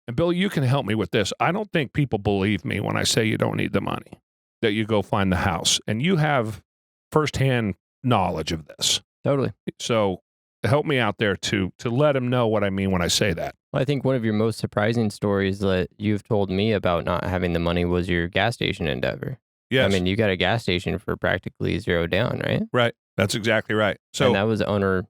And Bill, you can help me with this. I don't think people believe me when I say you don't need the money, that you go find the house. And you have firsthand knowledge of this. Totally. So help me out there to let them know what I mean when I say that. Well, I think one of your most surprising stories that you've told me about not having the money was your gas station endeavor. Yes. I mean, you got a gas station for practically zero down, right? Right. That's exactly right. So and that was owner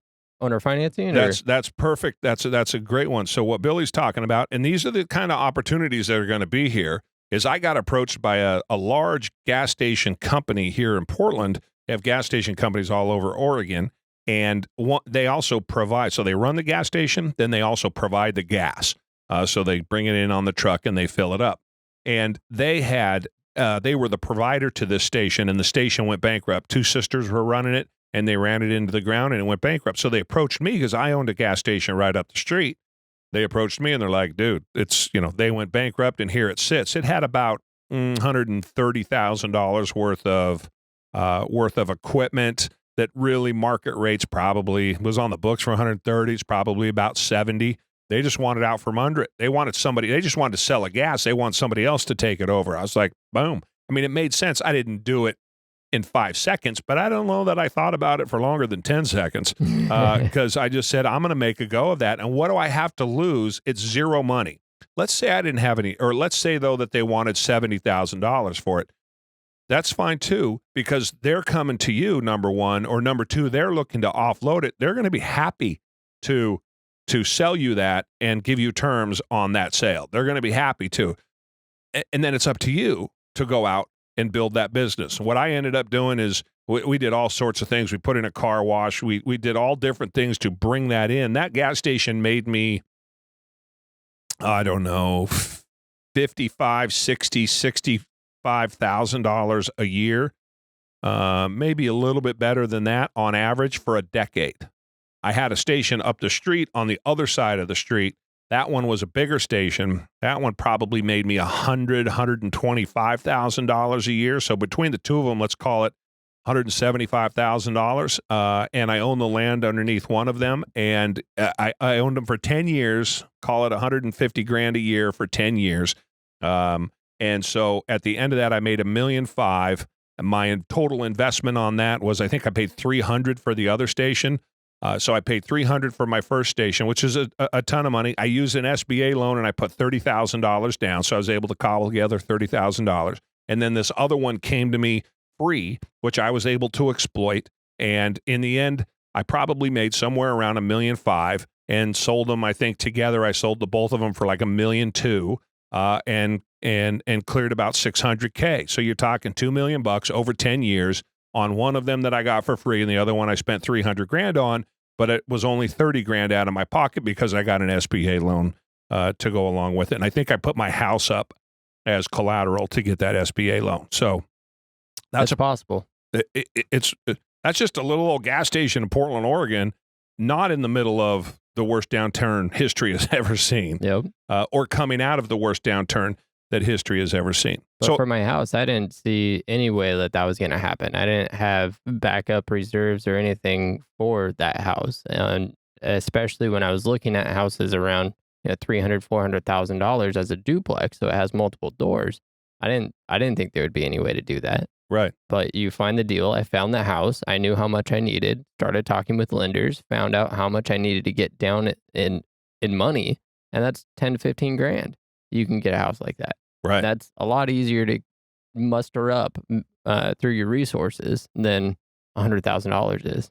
financing? That's perfect. That's a great one. So what Billy's talking about, and these are the kind of opportunities that are going to be here, is I got approached by a large gas station company here in Portland. They have gas station companies all over Oregon, and they also provide, so they run the gas station, then they also provide the gas. So they bring it in on the truck and they fill it up. And they were the provider to this station, and the station went bankrupt. Two sisters were running it, and they ran it into the ground, and it went bankrupt. So they approached me because I owned a gas station right up the street. They approached me, and they're like, dude, it's, they went bankrupt, and here it sits. It had about $130,000 worth of equipment that really market rates probably was on the books for 130. It's probably about 70. They just wanted out from under it. They just wanted to sell a gas. They want somebody else to take it over. I was like, boom. I mean, it made sense. I didn't do it in 5 seconds, but I don't know that I thought about it for longer than 10 seconds because I just said, I'm going to make a go of that. And what do I have to lose? It's zero money. Let's say I didn't have any, or let's say, though, that they wanted $70,000 for it. That's fine, too, because they're coming to you, number one, or number two, they're looking to offload it. They're going to be happy to sell you that and give you terms on that sale. They're going to be happy to. And then it's up to you to go out and build that business. What I ended up doing is we did all sorts of things. We put in a car wash. We did all different things to bring that in. That gas station made me, I don't know, $55,000 a year, maybe a little bit better than that on average for a decade. I had a station up the street on the other side of the street. That one was a bigger station. That one probably made me $125,000 a year. So between the two of them, let's call it $175,000. And I own the land underneath one of them. And I owned them for 10 years, call it $150,000 a year for 10 years. And so at the end of that, I made $1.5 million. My total investment on that was, I think I paid $300 for the other station. So I paid $300 for my first station, which is a ton of money. I used an SBA loan and I put $30,000 down. So I was able to cobble together $30,000. And then this other one came to me free, which I was able to exploit. And in the end, I probably made somewhere around $1.5 million and sold them. I think together I sold the both of them for like $1.2 million, and cleared about $600K. So you're talking $2 million over 10 years on one of them that I got for free, and the other one I spent $300,000 on, but it was only $30,000 out of my pocket because I got an SBA loan to go along with it. And I think I put my house up as collateral to get that SBA loan. So that's possible. That's just a little old gas station in Portland, Oregon, not in the middle of the worst downturn history has ever seen. Yep. Or coming out of the worst downturn that history has ever seen. But for my house, I didn't see any way that was going to happen. I didn't have backup reserves or anything for that house. And especially when I was looking at houses around $300,000, $400,000 as a duplex, so it has multiple doors. I didn't think there would be any way to do that. Right. But you find the deal. I found the house. I knew how much I needed, started talking with lenders, found out how much I needed to get down in money. And that's 10 to 15 grand. You can get a house like that. Right. That's a lot easier to muster up through your resources than $100,000 is.